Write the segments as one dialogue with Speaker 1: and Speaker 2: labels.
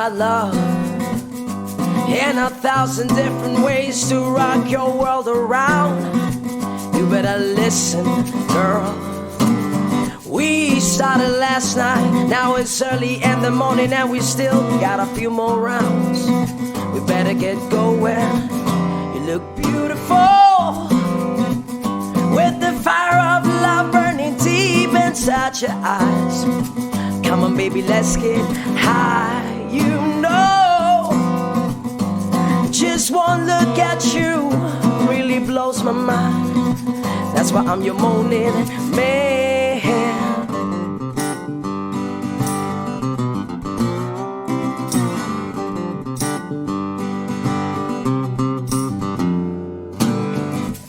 Speaker 1: about love and 1,000 different ways to rock your world around. You better listen, girl. We started last night, now it's early in the morning and we still got a few more rounds. We better get going. You look beautiful with the fire of love burning deep inside your eyes. Come on baby, let's get high. You know, just one look at you really blows my mind. That's why I'm your morning man.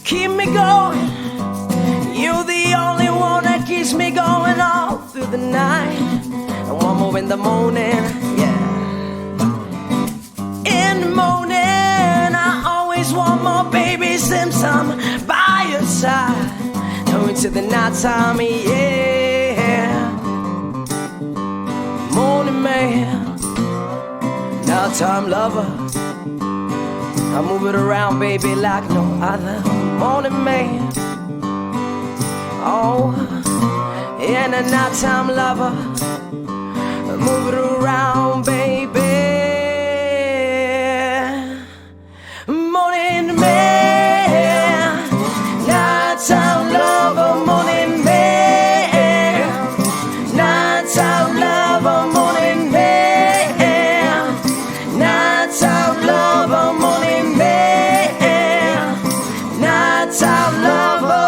Speaker 1: Keep me going. You're the only one that keeps me going all through the night. And one more in the morning, yeah. In the morning, I always want more, baby, since I'm by your side. Going to the nighttime, yeah. Morning man, nighttime lover. I move it around, baby, like no other. Morning man, oh, and a nighttime lover. Move it around, baby. Morning man, nighttime lover. Morning man, nighttime lover. Morning man, nighttime lover. Morning man, nighttime lover.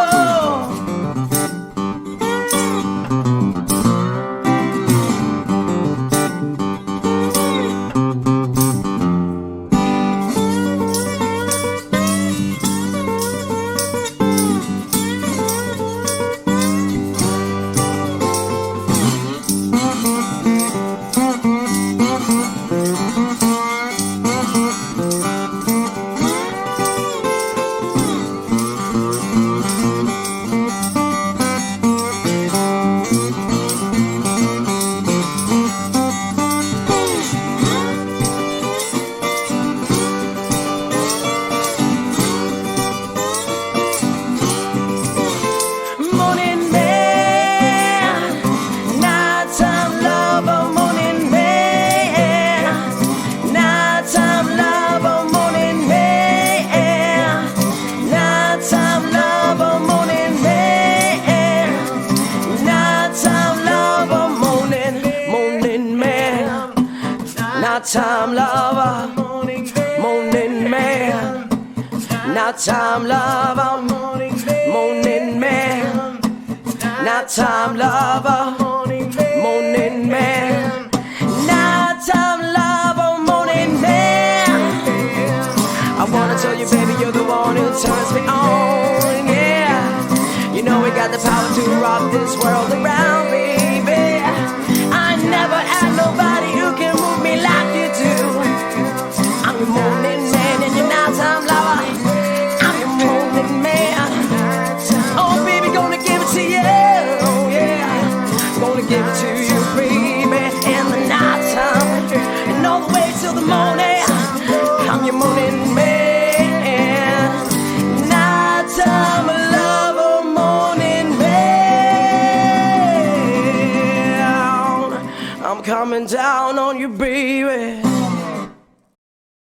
Speaker 1: Nighttime lover, morning man. Nighttime lover, morning man. Nighttime lover, morning man. Nighttime lover, morning man. I wanna tell you, baby, you're the one who turns me on, yeah. You know we got the power to rock this world around, baby. I never had nobody who can move me like you do. I'm your morning man and your nighttime lover. I'm your morning man. Oh baby, gonna give it to you, yeah. Gonna give it to you, baby, in the nighttime and all the way till the morning. I'm your morning man, nighttime lover, morning man. I'm coming down on you, baby.